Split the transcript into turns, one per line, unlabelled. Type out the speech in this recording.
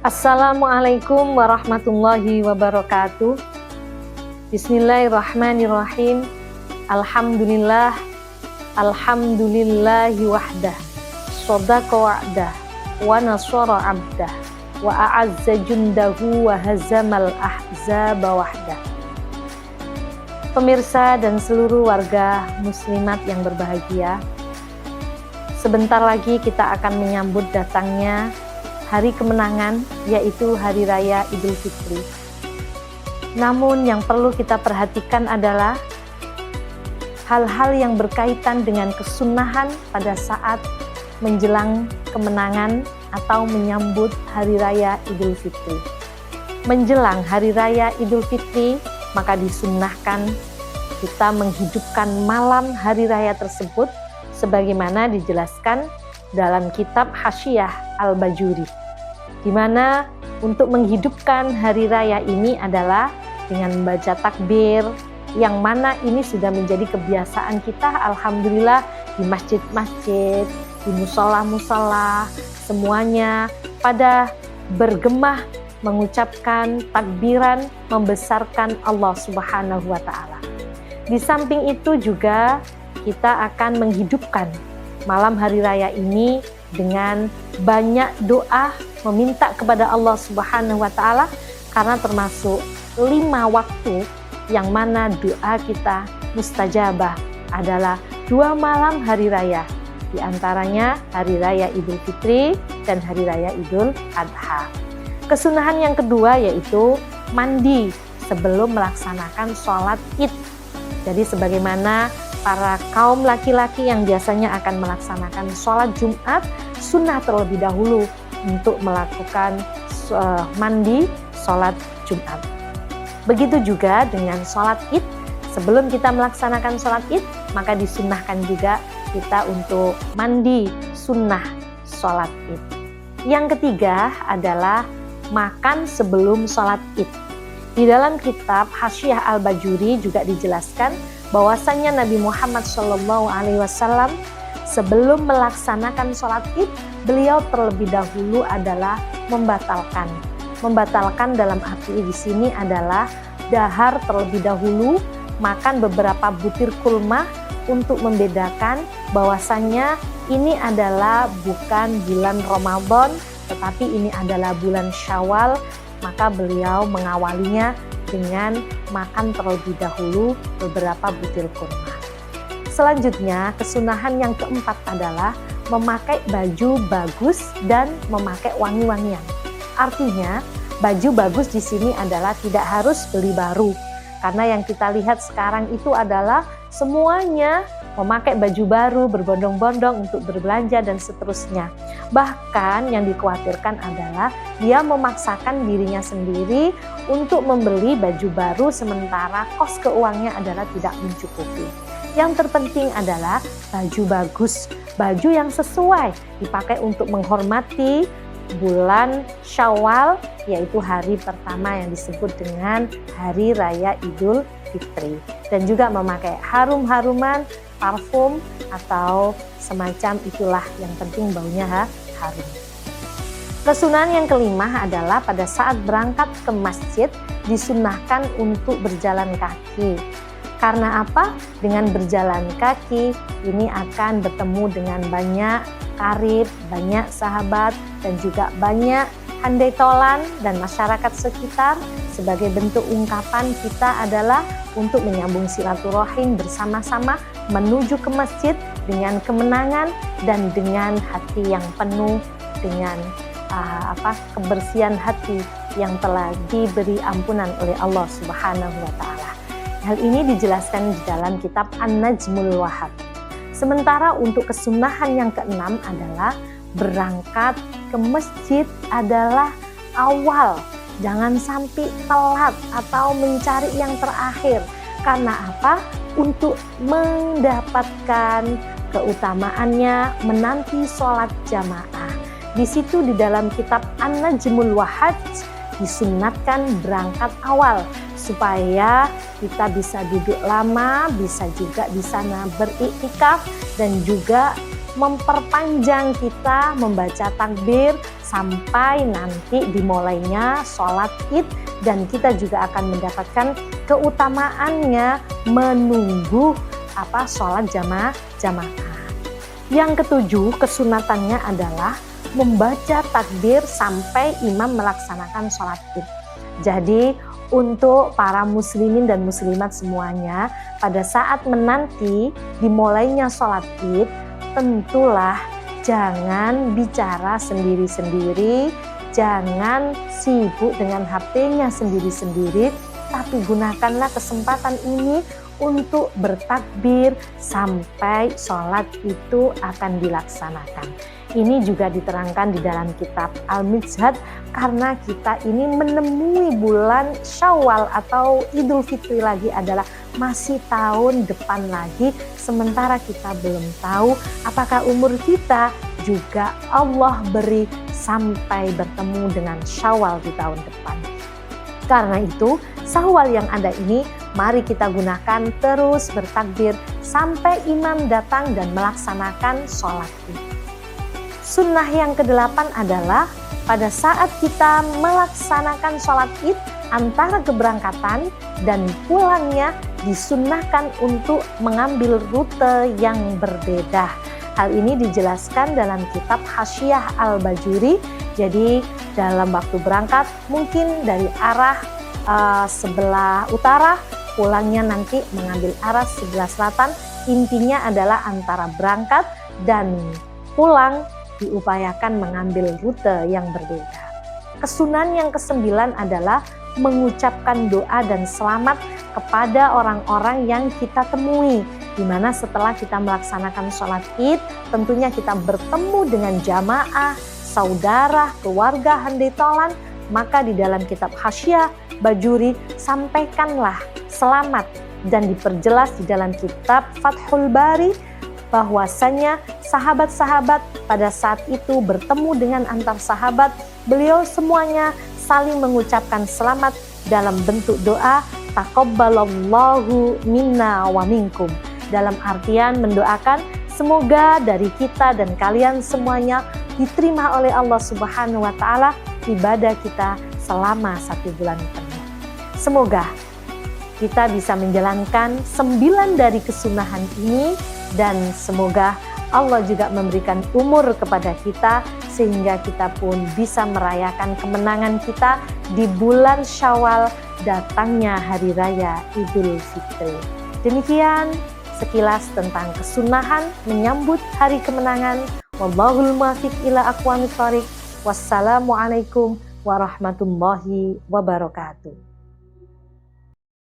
Assalamualaikum warahmatullahi wabarakatuh. Bismillahirrahmanirrahim. Alhamdulillah, alhamdulillahi wahdah, shadaqa wa'dah, wa nasara abdah, wa a'azza jundahu wa hazamal ahzaba wahdah. Pemirsa dan seluruh warga muslimat yang berbahagia, sebentar lagi kita akan menyambut datangnya hari kemenangan, yaitu Hari Raya Idul Fitri. Namun yang perlu kita perhatikan adalah hal-hal yang berkaitan dengan kesunahan pada saat menjelang kemenangan atau menyambut Hari Raya Idul Fitri. Menjelang Hari Raya Idul Fitri, maka disunnahkan kita menghidupkan malam Hari Raya tersebut sebagaimana dijelaskan dalam kitab Hasyiah Al-Bajuri, di mana untuk menghidupkan hari raya ini adalah dengan membaca takbir, yang mana ini sudah menjadi kebiasaan kita alhamdulillah di masjid-masjid, di musola-musola, semuanya pada bergemah mengucapkan takbiran membesarkan Allah Subhanahu wa taala. Di samping itu juga kita akan menghidupkan malam hari raya ini dengan banyak doa meminta kepada Allah Subhanahu wa taala, karena termasuk 5 waktu yang mana doa kita mustajabah adalah 2 malam hari raya, di antaranya hari raya Idul Fitri dan hari raya Idul Adha. Kesunahan yang kedua yaitu mandi sebelum melaksanakan sholat Id. Jadi sebagaimana para kaum laki-laki yang biasanya akan melaksanakan sholat Jumat, sunnah terlebih dahulu untuk melakukan mandi sholat Jumat. Begitu juga dengan sholat Id, sebelum kita melaksanakan sholat Id, maka disunnahkan juga kita untuk mandi sunnah sholat Id. Yang ketiga adalah makan sebelum sholat Id. Di dalam kitab Hasyiah Al-Bajuri juga dijelaskan bahwasanya Nabi Muhammad SAW sebelum melaksanakan sholat Id, beliau terlebih dahulu adalah membatalkan. Membatalkan dalam arti di sini adalah dahar terlebih dahulu, makan beberapa butir kurma untuk membedakan bahwasanya ini adalah bukan bulan Ramadan, tetapi ini adalah bulan Syawal. Maka beliau mengawalinya dengan makan terlebih dahulu beberapa butir kurma. Selanjutnya, kesunahan yang keempat adalah memakai baju bagus dan memakai wangi-wangian. Artinya, baju bagus di sini adalah tidak harus beli baru, karena yang kita lihat sekarang itu adalah semuanya memakai baju baru, berbondong-bondong untuk berbelanja dan seterusnya. Bahkan yang dikhawatirkan adalah dia memaksakan dirinya sendiri untuk membeli baju baru sementara kos keuangannya adalah tidak mencukupi. Yang terpenting adalah baju bagus, baju yang sesuai dipakai untuk menghormati bulan Syawal, yaitu hari pertama yang disebut dengan Hari Raya Idul Fitri. Dan juga memakai harum-haruman, parfum atau semacam itulah, yang penting baunya harum. Kesunahan yang kelima adalah pada saat berangkat ke masjid disunnahkan untuk berjalan kaki. Karena apa? Dengan berjalan kaki ini akan bertemu dengan banyak karib, banyak sahabat, dan juga banyak handai tolan dan masyarakat sekitar. Sebagai bentuk ungkapan kita adalah untuk menyambung silaturahim bersama-sama menuju ke masjid dengan kemenangan dan dengan hati yang penuh dengan kebersihan hati yang telah diberi ampunan oleh Allah Subhanahu wa taala. Hal ini dijelaskan di dalam kitab An-Najmul Wahab. Sementara untuk kesunahan yang keenam adalah berangkat ke masjid adalah awal, jangan sampai telat atau mencari yang terakhir. Karena apa? Untuk mendapatkan keutamaannya menanti sholat jamaah. Di situ di dalam kitab An-Najmul Wahab disunnatkan berangkat awal supaya kita bisa duduk lama, bisa juga di sana beriktikaf dan juga memperpanjang kita membaca takbir sampai nanti dimulainya sholat id, dan kita juga akan mendapatkan keutamaannya menunggu sholat jamaah. Yang ketujuh, kesunatannya adalah membaca takbir sampai imam melaksanakan sholat id. Jadi untuk para muslimin dan muslimat semuanya, pada saat menanti dimulainya sholat id, tentulah jangan bicara sendiri-sendiri, jangan sibuk dengan HP-nya sendiri-sendiri, tapi gunakanlah kesempatan ini untuk bertakbir sampai sholat itu akan dilaksanakan. Ini juga diterangkan di dalam kitab Al-Mizhad, karena kita ini menemui bulan Syawal atau Idul Fitri lagi adalah masih tahun depan lagi, sementara kita belum tahu apakah umur kita juga Allah beri sampai bertemu dengan Syawal di tahun depan. Karena itu, Syawal yang ada ini mari kita gunakan terus bertakbir sampai imam datang dan melaksanakan sholat id. Sunnah yang ke-8 adalah pada saat kita melaksanakan sholat id, antara keberangkatan dan pulangnya disunnahkan untuk mengambil rute yang berbeda. Hal ini dijelaskan dalam kitab Hasyiah Al-Bajuri. Jadi dalam waktu berangkat mungkin dari arah sebelah utara, pulangnya nanti mengambil arah sebelah selatan. Intinya adalah antara berangkat dan pulang diupayakan mengambil rute yang berbeda. Kesunahan yang ke-9 adalah mengucapkan doa dan selamat kepada orang-orang yang kita temui, di mana setelah kita melaksanakan sholat id, tentunya kita bertemu dengan jamaah, saudara, keluarga handai tolan, maka di dalam kitab Hasyiah Bajuri sampaikanlah selamat, dan diperjelas di dalam kitab Fathul Bari bahwasanya sahabat-sahabat pada saat itu bertemu dengan antar sahabat, beliau semuanya saling mengucapkan selamat dalam bentuk doa taqabbalallahu minna wa minkum, dalam artian mendoakan semoga dari kita dan kalian semuanya diterima oleh Allah Subhanahu wa taala ibadah kita selama 1 bulan penuh. Semoga kita bisa menjalankan 9 dari kesunahan ini, dan semoga Allah juga memberikan umur kepada kita sehingga kita pun bisa merayakan kemenangan kita di bulan Syawal, datangnya hari raya Idul Fitri. Demikian sekilas tentang kesunahan menyambut hari kemenangan. Wallahul muwaffiq ila aqwamit thoriq. Wassalamualaikum warahmatullahi wabarakatuh.